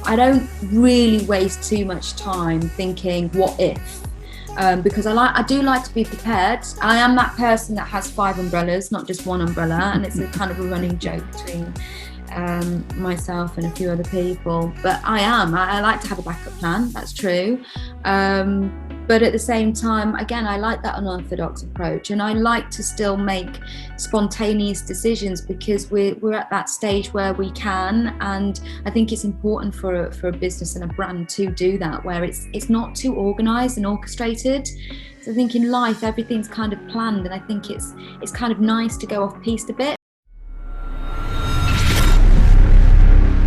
I don't really waste too much time thinking what if, because I do like to be prepared. I am that person that has 5 umbrellas, not just one umbrella, and it's a kind of a running joke between myself and a few other people. But I like to have a backup plan, that's true. But at the same time, again, I like that unorthodox approach, and I like to still make spontaneous decisions because we're at that stage where we can, and I think it's important for a business and a brand to do that, where it's not too organised and orchestrated. So I think in life everything's kind of planned, and I think it's kind of nice to go off piste a bit.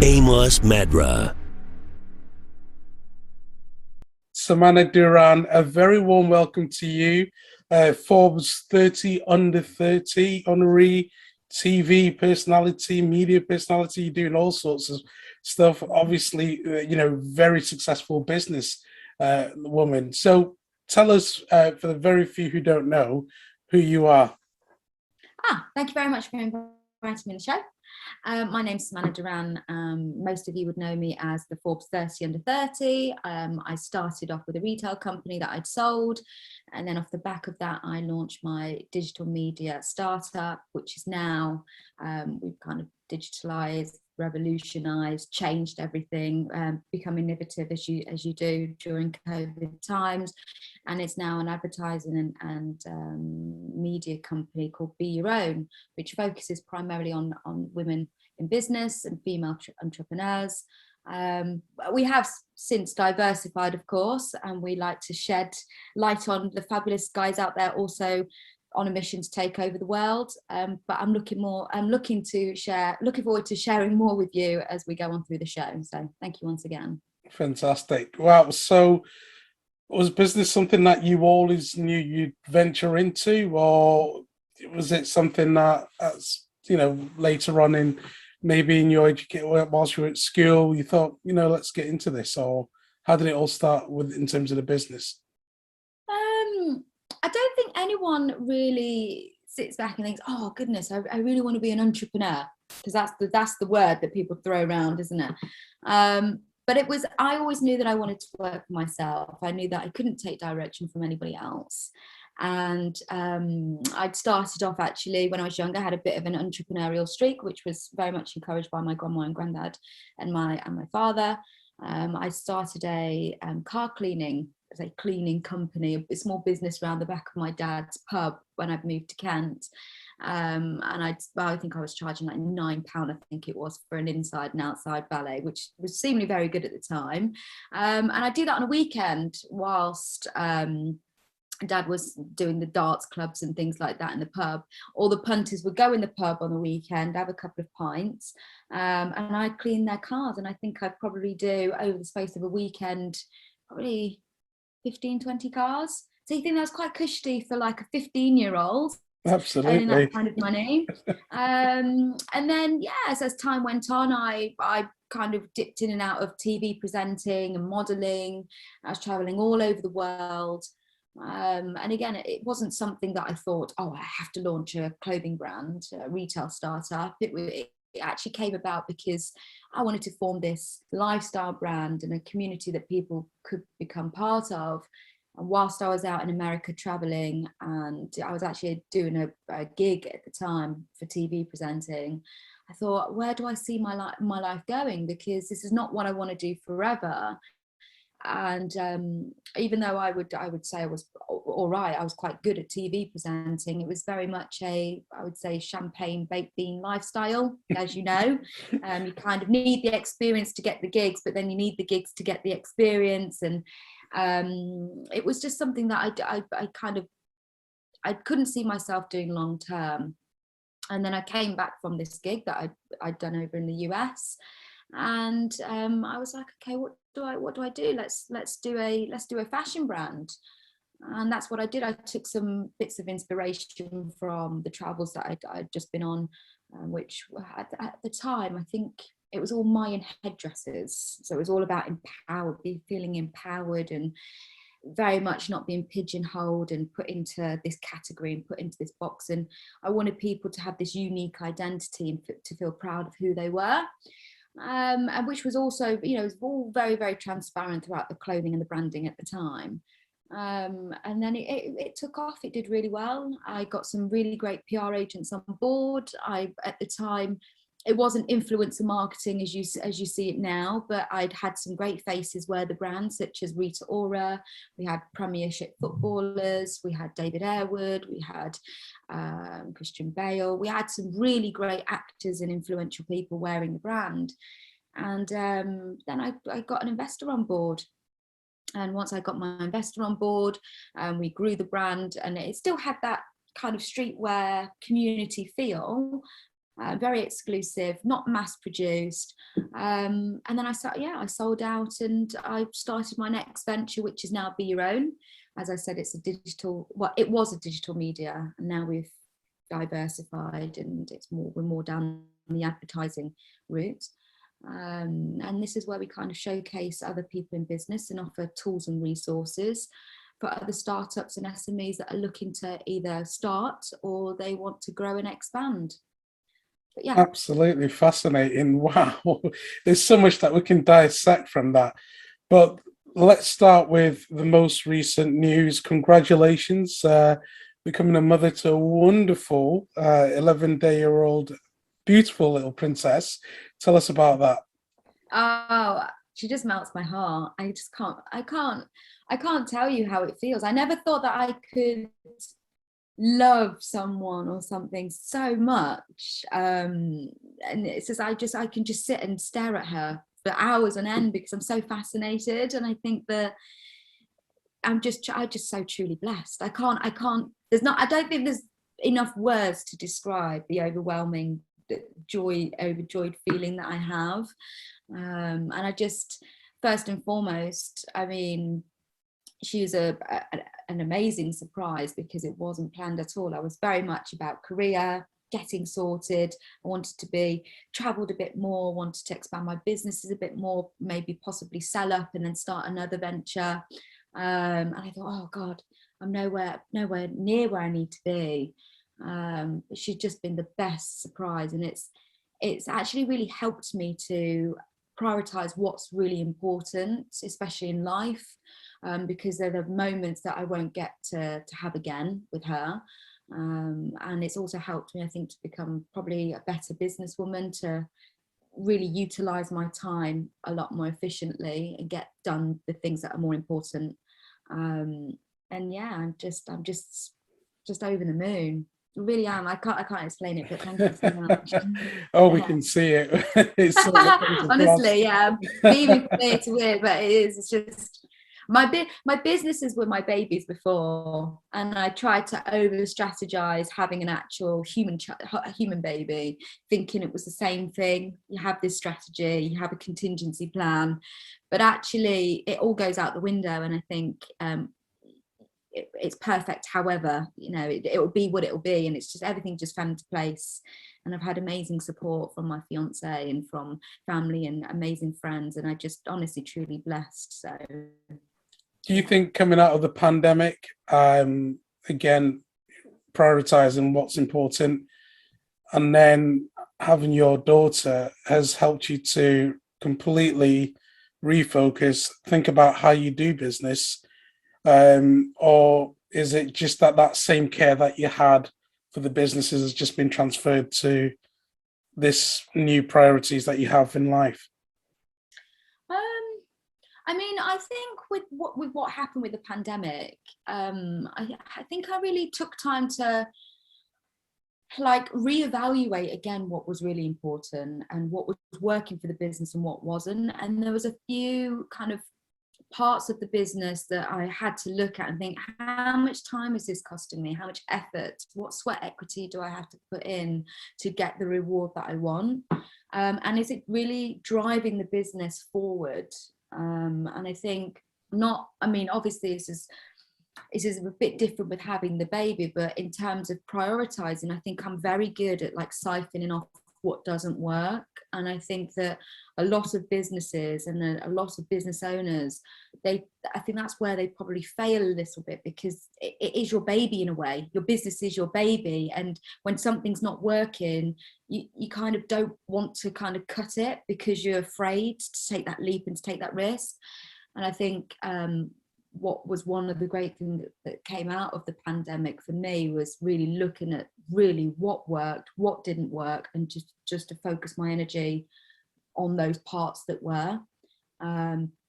Amos Madra. Samanah Duran, a very warm welcome to you. Forbes 30 under 30 honoree, TV personality, media personality. You're doing all sorts of stuff. Obviously, very successful business woman. So tell us, for the very few who don't know, who you are. Thank you very much for inviting me on the show. My name's Samanah Duran. Most of you would know me as the Forbes 30 under 30. I started off with a retail company that I'd sold, and then off the back of that I launched my digital media startup, which is now we've kind of digitalized, revolutionized, changed everything, become innovative as you do during COVID times, and it's now an advertising and media company called Be Your Own, which focuses primarily on women in business and female entrepreneurs. We have since diversified, of course, and we like to shed light on the fabulous guys out there also on a mission to take over the world. But I'm looking forward to sharing more with you as we go on through the show. So thank you once again. Fantastic. Wow. So was business something that you always knew you'd venture into, or was it something that's later on in maybe in your education, whilst you were at school, you thought, let's get into this? Or how did it all start in terms of the business? I don't think anyone really sits back and thinks, oh goodness, I really want to be an entrepreneur, because that's the word that people throw around, isn't it? But I always knew that I wanted to work for myself. I knew that I couldn't take direction from anybody else. And I'd started off, actually, when I was younger, I had a bit of an entrepreneurial streak, which was very much encouraged by my grandma and granddad and my father. I started a car cleaning company, a small business around the back of my dad's pub when I'd moved to Kent. And I think I was charging like £9, I think it was, for an inside and outside valet, which was seemingly very good at the time. And I do that on a weekend whilst Dad was doing the darts clubs and things like that in the pub. All the punters would go in the pub on the weekend, have a couple of pints, and I'd clean their cars. And I think I'd probably do, over the space of a weekend, probably 15, 20 cars. So you think that's quite cushy for like a 15-year-old? Absolutely. Earning that kind of money. And then, as time went on, I kind of dipped in and out of TV presenting and modelling. I was travelling all over the world. And again, it wasn't something that I thought, I have to launch a clothing brand, a retail startup. It actually came about because I wanted to form this lifestyle brand and a community that people could become part of. And whilst I was out in America traveling, and I was actually doing a gig at the time for TV presenting, I thought, where do I see my life going? Because this is not what I want to do forever. And even though I would say I was all right, I was quite good at TV presenting, it was very much I would say champagne baked bean lifestyle, as you know. You kind of need the experience to get the gigs, but then you need the gigs to get the experience. And it was just something that I couldn't see myself doing long term. And then I came back from this gig that I'd done over in the US, and I was like, okay, what do I do? Let's do a fashion brand. And that's what I did. I took some bits of inspiration from the travels that I'd just been on, which at the time, I think it was all Mayan headdresses. So it was all about feeling empowered, and very much not being pigeonholed and put into this category and put into this box. And I wanted people to have this unique identity and to feel proud of who they were. and which was also, you know, it was all very, very transparent throughout the clothing and the branding at the time. And then it took off. It did really well. I got some really great PR agents on board. At the time, it wasn't influencer marketing as you see it now, but I'd had some great faces wear the brand, such as Rita Ora. We had Premiership footballers. We had David Airwood. We had Christian Bale. We had some really great actors and influential people wearing the brand. And then I got an investor on board. And once I got my investor on board, we grew the brand, and it still had that kind of streetwear community feel, very exclusive, not mass produced. And then I sold out, and I started my next venture, which is now Be Your Own. As I said, it was a digital media, and now we've diversified, and we're more down the advertising route. And this is where we kind of showcase other people in business and offer tools and resources for other startups and SMEs that are looking to either start or they want to grow and expand. But yeah, absolutely fascinating. Wow, there's so much that we can dissect from that. But let's start with the most recent news. Congratulations, becoming a mother to a wonderful 11-day-old beautiful little princess. Tell us about that. Oh, she just melts my heart. I can't tell you how it feels. I never thought that I could love someone or something so much. And it's just I can just sit and stare at her for hours on end because I'm so fascinated. And I think that I'm just so truly blessed. I don't think there's enough words to describe the overwhelming overjoyed feeling that I have. And I just, first and foremost, I mean, she was an amazing surprise because it wasn't planned at all. I was very much about career, getting sorted. I wanted to traveled a bit more, wanted to expand my businesses a bit more, maybe possibly sell up and then start another venture. And I thought, oh God, I'm nowhere near where I need to be. But she's just been the best surprise, and it's actually really helped me to prioritize what's really important, especially in life, because there are moments that I won't get to have again with her. And it's also helped me, I think, to become probably a better businesswoman, to really utilize my time a lot more efficiently and get done the things that are more important. And yeah, I'm just over the moon. I really am. I can't explain it, but thank you so much. Oh, we can see it. It's so honestly, yeah, beaming from ear to ear, but it's just my businesses were my babies before, and I tried to over strategize having an actual human baby, thinking it was the same thing. You have this strategy, you have a contingency plan, but actually it all goes out the window. And I think it's perfect. However, you know, it will be what it will be, and it's just everything just fell into place. And I've had amazing support from my fiance and from family and amazing friends, and I just honestly truly blessed. So do you think coming out of the pandemic, again, prioritizing what's important, and then having your daughter has helped you to completely refocus, think about how you do business? Or is it just that same care that you had for the businesses has just been transferred to this new priorities that you have in life? I mean, I think with what happened with the pandemic, I think I really took time to like reevaluate again what was really important and what was working for the business and what wasn't. And there was a few kind of parts of the business that I had to look at and think, how much time is this costing me? How much effort? What sweat equity do I have to put in to get the reward that I want? And is it really driving the business forward? And I think obviously this is a bit different with having the baby, but in terms of prioritizing, I think I'm very good at like siphoning off what doesn't work. And I think that a lot of businesses and a lot of business owners, I think that's where they probably fail a little bit, because it is your baby in a way. Your business is your baby, and when something's not working, you kind of don't want to kind of cut it because you're afraid to take that leap and to take that risk. And I think what was one of the great things that came out of the pandemic for me was really looking at really what worked, what didn't work, and just to focus my energy on those parts that were.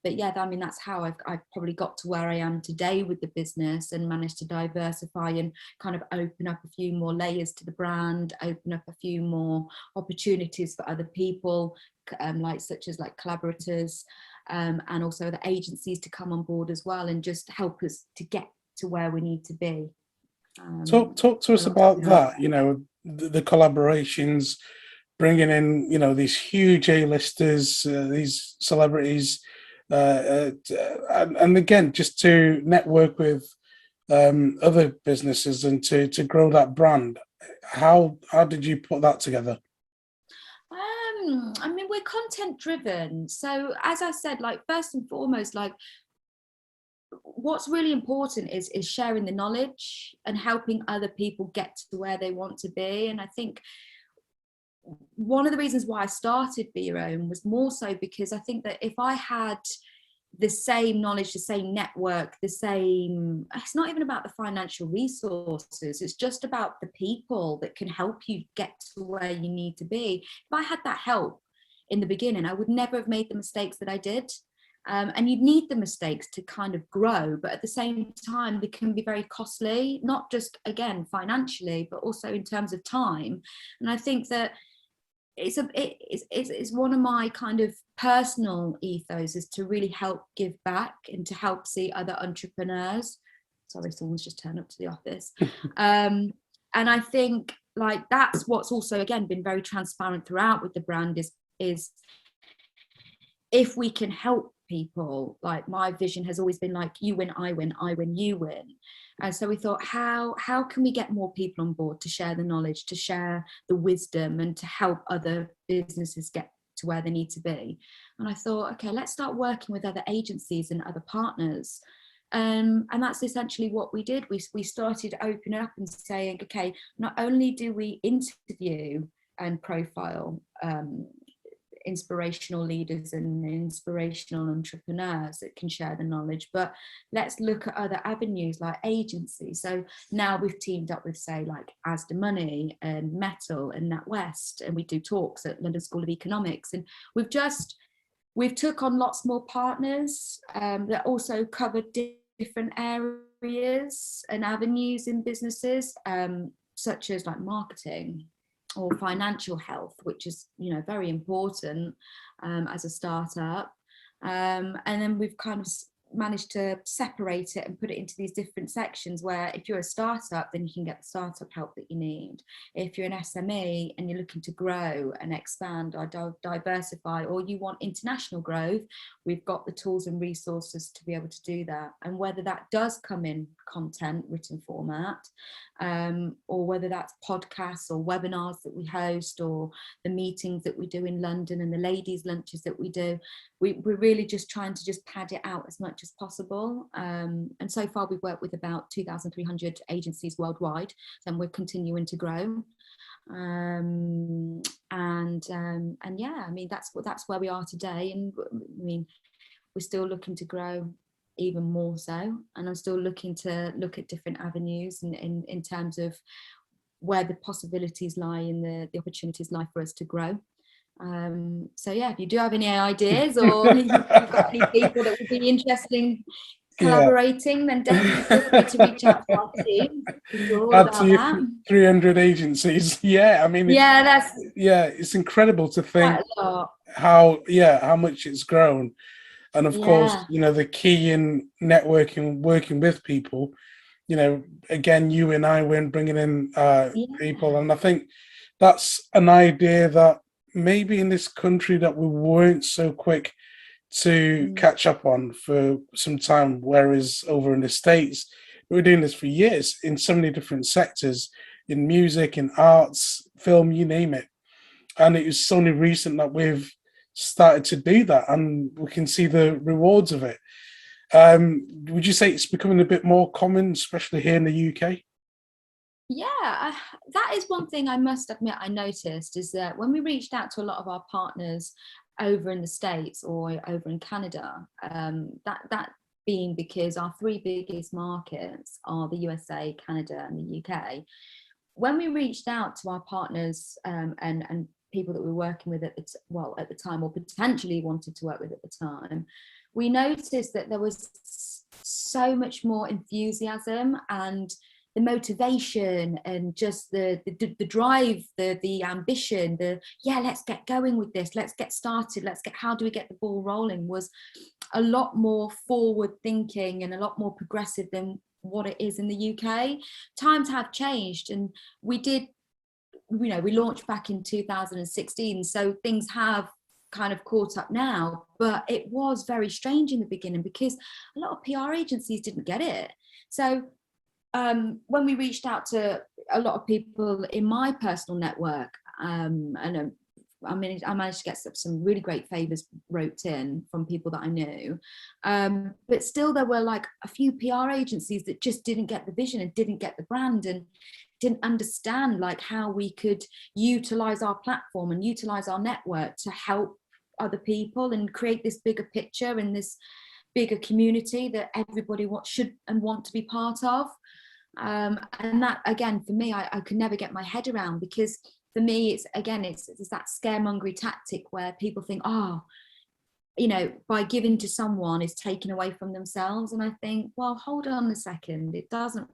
But yeah, I mean, that's how I've probably got to where I am today with the business, and managed to diversify and kind of open up a few more layers to the brand, open up a few more opportunities for other people, such as collaborators, and also the agencies to come on board as well, and just help us to get to where we need to be. Talk to us about that, the collaborations, bringing in, these huge A-listers, these celebrities, and again, just to network with other businesses and to grow that brand. How did you put that together? I mean, we're content driven. So as I said, first and foremost, what's really important is sharing the knowledge and helping other people get to where they want to be. And I think one of the reasons why I started Be Your Own was more so because I think that if I had the same knowledge, the same network, it's not even about the financial resources, it's just about the people that can help you get to where you need to be. If I had that help in the beginning, I would never have made the mistakes that I did. And you'd need the mistakes to kind of grow, but at the same time, they can be very costly, not just, again, financially, but also in terms of time. And I think that it's one of my kind of personal ethos is to really help give back and to help see other entrepreneurs. Sorry, someone's just turned up to the office. And I think that's what's also, again, been very transparent throughout with the brand is if we can help people, my vision has always been you win, I win, I win, you win. And so we thought, how can we get more people on board to share the knowledge, to share the wisdom, and to help other businesses get to where they need to be? And I thought, okay, let's start working with other agencies and other partners. And that's essentially what we did. We started opening up and saying, okay, not only do we interview and profile inspirational leaders and inspirational entrepreneurs that can share the knowledge, but let's look at other avenues like agencies. So now we've teamed up with, say, Asda Money and Metal and NatWest, and we do talks at London School of Economics, and we've took on lots more partners that also cover different areas and avenues in businesses, such as marketing or financial health, which is very important as a startup, and then we've kind of managed to separate it and put it into these different sections where if you're a startup, then you can get the startup help that you need. If you're an SME and you're looking to grow and expand or diversify, or you want international growth, we've got the tools and resources to be able to do that. And whether that does come in content, written format, or whether that's podcasts or webinars that we host, or the meetings that we do in London and the ladies' lunches that we do, we're really just trying to just pad it out as much as possible. And so far we've worked with about 2,300 agencies worldwide, and we're continuing to grow. And yeah, I mean, that's where we are today. And I mean, we're still looking to grow even more so, and I'm still looking to look at different avenues in terms of where the possibilities lie and the opportunities lie for us to grow. So yeah, if you do have any ideas, or you've got any people that would be interested in collaborating, then definitely feel free to reach out to our team. We're all about that. 300 agencies. Yeah, I mean, it's incredible to think how much it's grown. And of course, the key in networking, working with people, again, you and I were bringing in people. And I think that's an idea that maybe in this country that we weren't so quick to catch up on for some time, whereas over in the States, we were doing this for years in so many different sectors, in music, in arts, film, you name it. And it was only recent that we've started to do that, and we can see the rewards of it. Would you say it's becoming a bit more common, especially here in the UK? Yeah, that is one thing I must admit I noticed, is that when we reached out to a lot of our partners over in the States or over in Canada, that being because our three biggest markets are the USA, Canada, and the UK. When we reached out to our partners and people that we were working with at the time, or potentially wanted to work with at the time, we noticed that there was so much more enthusiasm and the motivation and just the drive, the ambition, let's get going with this, let's get started, how do we get the ball rolling, was a lot more forward thinking and a lot more progressive than what it is in the UK. Times have changed, and we launched back in 2016, so things have kind of caught up now, but it was very strange in the beginning because a lot of PR agencies didn't get it. So when we reached out to a lot of people in my personal network, and I managed to get some really great favors wrote in from people that I knew, but still there were like a few PR agencies that just didn't get the vision and didn't get the brand and didn't understand like how we could utilize our platform and utilize our network to help other people and create this bigger picture and this bigger community that everybody should and want to be part of. And that, again, for me, I could never get my head around, because for me, it's that scaremongering tactic where people think, by giving to someone is taken away from themselves. And I think, well, hold on a second. It doesn't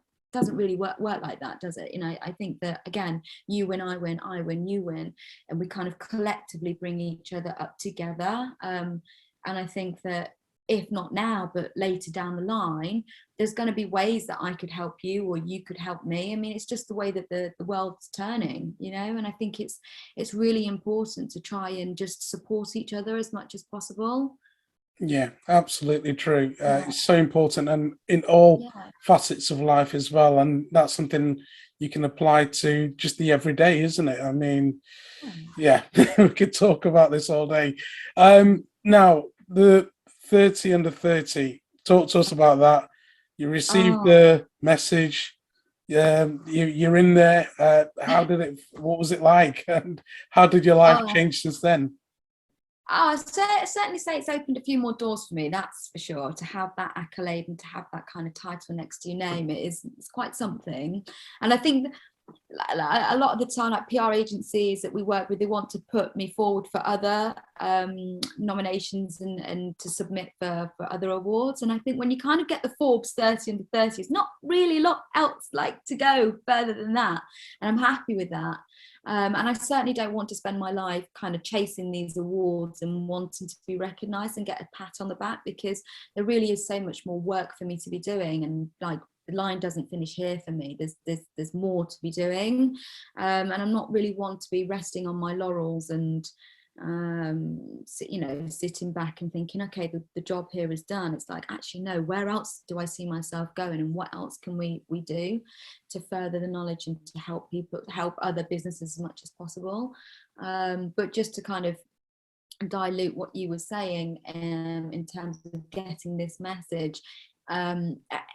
really work like that, does it? I think that, again, you win, I win, you win, and we kind of collectively bring each other up together. And I think that if not now, but later down the line, there's going to be ways that I could help you or you could help me. I mean, it's just the way that the world's turning, and I think it's really important to try and just support each other as much as possible. Yeah, absolutely true. It's so important, and in all facets of life as well. And that's something you can apply to just the everyday, isn't it? I mean, yeah, we could talk about this all day. Now, the 30 under 30, talk to us about that. You received the message. You're in there. What was it like? And how did your life change since then? I'd certainly say it's opened a few more doors for me, that's for sure. To have that accolade and to have that kind of title next to your name, it's quite something. And I think a lot of the time, like PR agencies that we work with, they want to put me forward for other nominations and to submit for other awards. And I think when you kind of get the Forbes 30 under 30, it's not really a lot else like to go further than that. And I'm happy with that. And I certainly don't want to spend my life kind of chasing these awards and wanting to be recognised and get a pat on the back, because there really is so much more work for me to be doing. And like, the line doesn't finish here for me. There's more to be doing, and I'm not really one to be resting on my laurels and sitting back and thinking, okay, the job here is done. It's like, actually, no, where else do I see myself going, and what else can we do to further the knowledge and to help other businesses as much as possible. But just to kind of dilute what you were saying in terms of getting this message,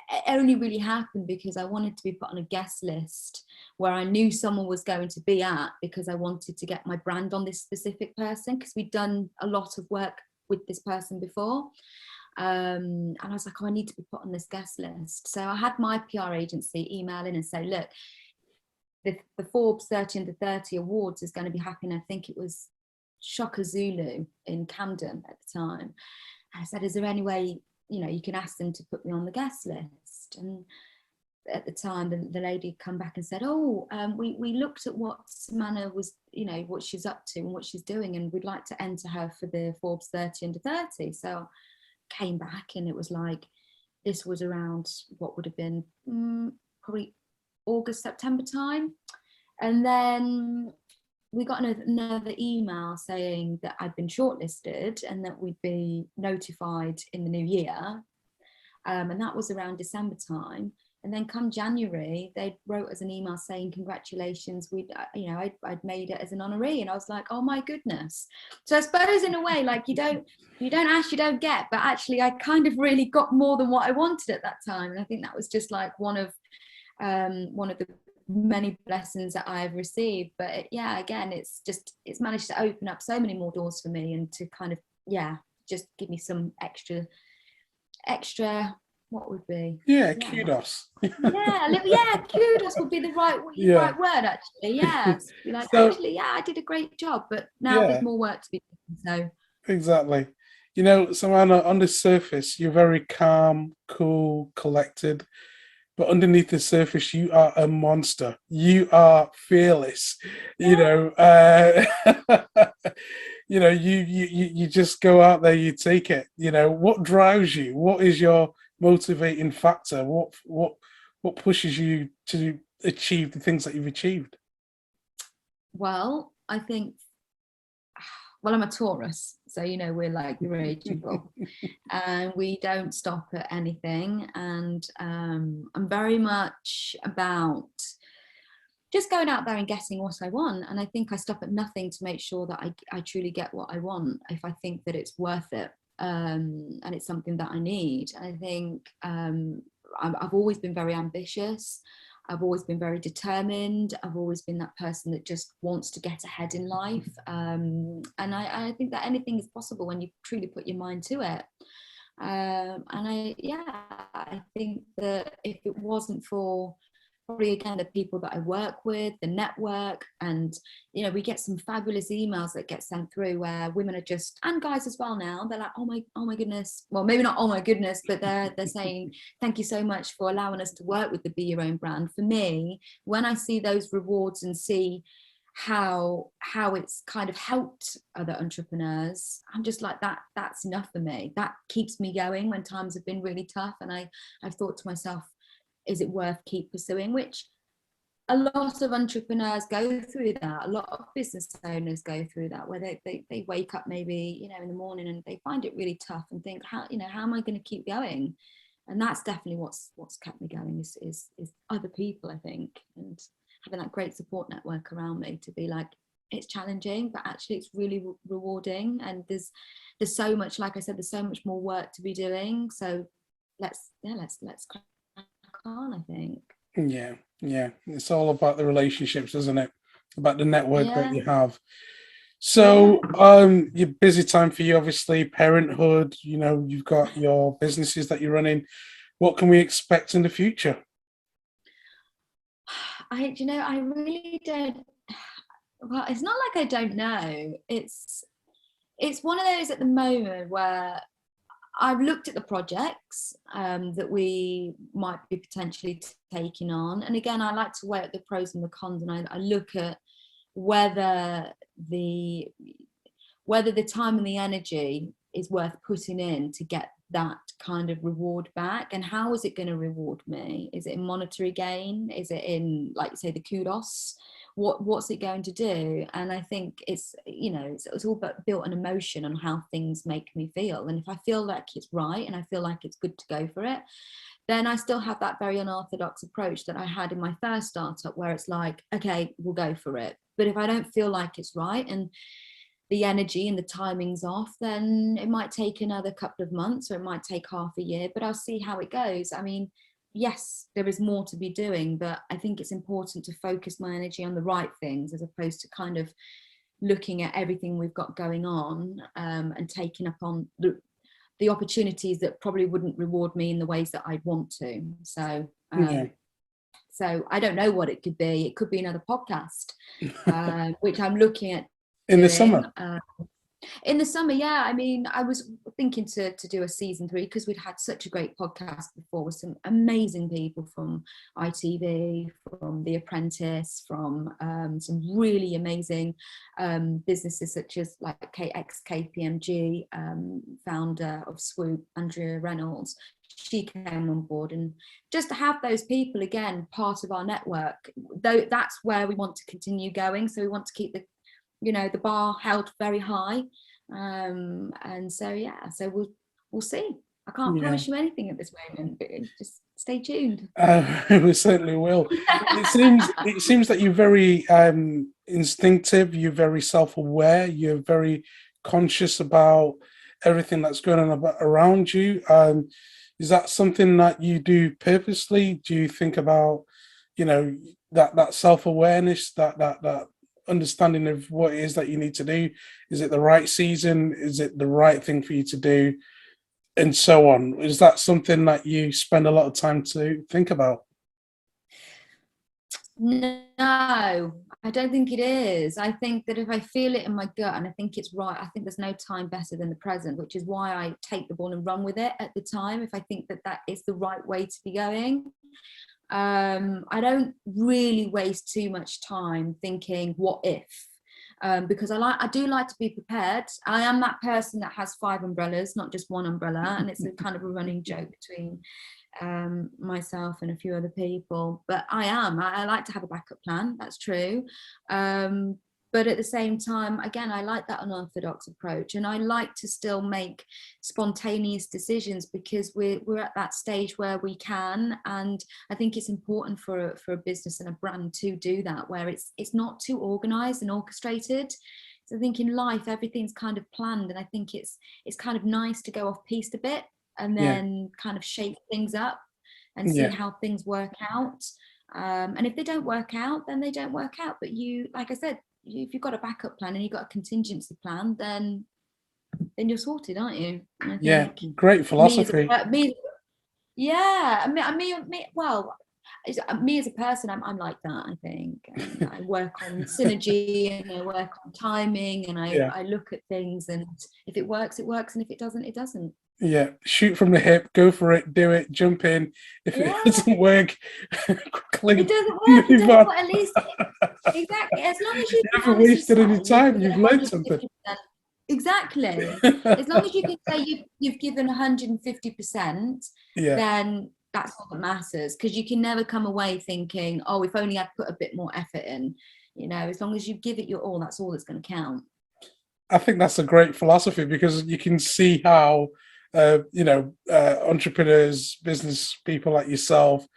it only really happened because I wanted to be put on a guest list where I knew someone was going to be at, because I wanted to get my brand on this specific person, because we'd done a lot of work with this person before. And I was like, I need to be put on this guest list. So I had my PR agency email in and say, look, the Forbes 30 under 30 awards is going to be happening. I think it was Shaka Zulu in Camden at the time. And I said, is there any way you can ask them to put me on the guest list? And at the time, the lady had come back and said, we looked at what Samanah was, what she's up to and what she's doing, and we'd like to enter her for the Forbes 30 under 30. So I came back, and it was like, this was around what would have been probably August, September time. And then we got another email saying that I'd been shortlisted and that we'd be notified in the new year. And that was around December time. And then come January, they wrote us an email saying, congratulations, I'd made it as an honoree. And I was like, oh my goodness. So I suppose in a way, like you don't ask, you don't get, but actually I kind of really got more than what I wanted at that time. And I think that was just like one of the many blessings that I've received. But again, it's managed to open up so many more doors for me, and to kind of, just give me some extra, what would be? Kudos. Kudos would be the right word, actually. Yes. Be like, so, actually, I did a great job, but now there's more work to be done. So exactly. You know, Samanah, on the surface, you're very calm, cool, collected. But underneath the surface, you are a monster. You are fearless. You just go out there, you take it. You know, what drives you? What is your motivating factor? What pushes you to achieve the things that you've achieved? Well, I think, I'm a Taurus, so we're like irredeemable, and we don't stop at anything. And I'm very much about just going out there and getting what I want. And I think I stop at nothing to make sure that I truly get what I want, if I think that it's worth it, and it's something that I need. And I think I've always been very ambitious. I've always been very determined. I've always been that person that just wants to get ahead in life. And I think that anything is possible when you truly put your mind to it. And I think that if it wasn't for probably, again, the people that I work with, the network, and we get some fabulous emails that get sent through where women are just, and guys as well now, they're like, oh my goodness, well, maybe not oh my goodness, but they're saying thank you so much for allowing us to work with the Be Your Own brand. For me, when I see those rewards and see how it's kind of helped other entrepreneurs, I'm just like, that's enough for me. That keeps me going when times have been really tough. And I've thought to myself, is it worth keep pursuing? Which a lot of entrepreneurs go through that. A lot of business owners go through that, where they wake up maybe, in the morning, and they find it really tough and think, how am I going to keep going? And that's definitely what's kept me going is other people, I think, and having that great support network around me to be like, it's challenging, but actually it's really rewarding. And there's so much, like I said, there's so much more work to be doing. So let's crack on, I think. Yeah, it's all about the relationships, isn't it? About the network that you have. So your busy time for you, obviously, parenthood, you've got your businesses that you're running. What can we expect in the future? I really don't. Well, it's not like I don't know. It's one of those at the moment where I've looked at the projects that we might be potentially taking on. And again, I like to weigh up the pros and the cons, and I look at whether the time and the energy is worth putting in to get that kind of reward back. And how is it going to reward me? Is it in monetary gain? Is it in, like you say, the kudos? What's it going to do? And I think it's all but built on emotion, on how things make me feel. And if I feel like it's right and I feel like it's good to go for it, then I still have that very unorthodox approach that I had in my first startup, where it's like, okay, we'll go for it. But if I don't feel like it's right and the energy and the timing's off, then it might take another couple of months, or it might take half a year, but I'll see how it goes. I mean, yes, there is more to be doing, but I think it's important to focus my energy on the right things, as opposed to kind of looking at everything we've got going on and taking up on the opportunities that probably wouldn't reward me in the ways that I'd want to. So I don't know what it could be. It could be another podcast, which I'm looking at in the summer. In the summer, yeah. I mean, I was thinking to do a season 3, because we'd had such a great podcast before with some amazing people from ITV, from The Apprentice, from some really amazing businesses such as like KPMG, founder of Swoop, Andrea Reynolds. She came on board, and just to have those people again part of our network, though, that's where we want to continue going. So we want to keep the bar held very high, and so we'll see. I can't promise you anything at this moment, but just stay tuned. We certainly will. It seems that you're very instinctive. You're very self-aware. You're very conscious about everything that's going on around you. Is that something that you do purposely? Do you think about, that self-awareness, that understanding of what it is that you need to do? Is it the right season? Is it the right thing for you to do? And so on. Is that something that you spend a lot of time to think about? No, I don't think it is. I think that if I feel it in my gut and I think it's right, I think there's no time better than the present, which is why I take the ball and run with it at the time. If I think that is the right way to be going, I don't really waste too much time thinking what if. Because I do like to be prepared. I am that person that has 5 umbrellas, not just one umbrella, and it's a kind of a running joke between myself and a few other people. But I like to have a backup plan. That's true. But at the same time, again, I like that unorthodox approach, and I like to still make spontaneous decisions because we're at that stage where we can, and I think it's important for a business and a brand to do that, where it's not too organized and orchestrated. So I think in life everything's kind of planned, and I think it's kind of nice to go off piste a bit and then kind of shape things up and see how things work out. And if they don't work out, then they don't work out. But like I said, if you've got a backup plan and you've got a contingency plan, then you're sorted, aren't you? Great philosophy. Me as a person, I'm like that. I think I work on synergy and I work on timing, and I look at things, and if it works, it works, and if it doesn't, it doesn't. Yeah, shoot from the hip, go for it, do it, jump in. If it doesn't work, quickly it doesn't work. Move on. At least exactly. As long as you haven't wasted any time, you've learned something. Exactly. As long as you can say you've given 150%, then that's all that matters. Because you can never come away thinking, oh, if only I'd put a bit more effort in. As long as you give it your all, that's all that's going to count. I think that's a great philosophy, because you can see how entrepreneurs, business people like yourself,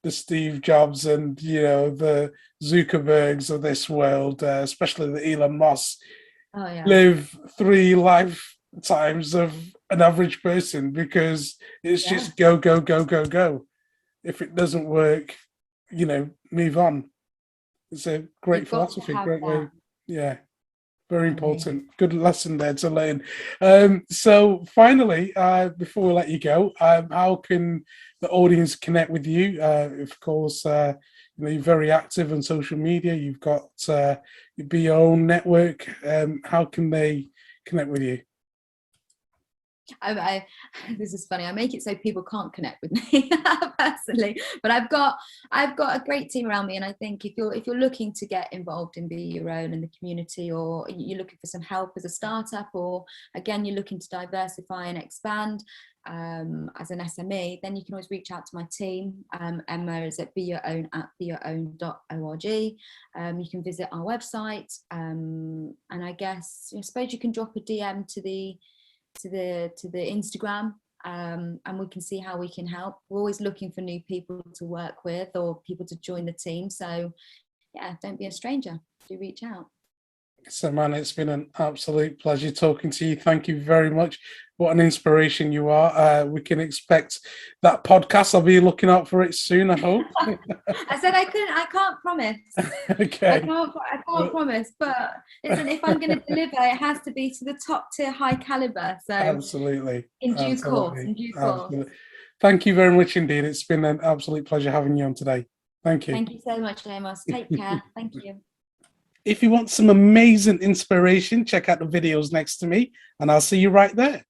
the Steve Jobs and the Zuckerbergs of this world, especially the Elon Musk, live 3 lifetimes of an average person, because it's just go, go, go, go, go. If it doesn't work, move on. It's a great philosophy, great way. Yeah. Very important. Good lesson there to learn. So finally, before we let you go, how can the audience connect with you? Of course, you're very active on social media. You've got your Be Your Own network. How can they connect with you? This is funny. I make it so people can't connect with me personally, but I've got a great team around me, and I think if you're looking to get involved in Be Your Own in the community, or you're looking for some help as a startup, or again you're looking to diversify and expand as an SME, then you can always reach out to my team. Emma is at beyourown@beyourown.org. You can visit our website, and I suppose you can drop a DM to the Instagram, and we can see how we can help. We're always looking for new people to work with or people to join the team. So don't be a stranger. Do reach out. Samanah, it's been an absolute pleasure talking to you. Thank you very much. What an inspiration you are. We can expect that podcast. I'll be looking out for it soon, I hope. I said I can't promise. Okay. I can't promise, but listen, if I'm going to deliver, it has to be to the top tier, high caliber. So absolutely. In due course. Absolutely. Thank you very much indeed. It's been an absolute pleasure having you on today. Thank you. Thank you so much, Amos. Take care. Thank you. If you want some amazing inspiration, check out the videos next to me, and I'll see you right there.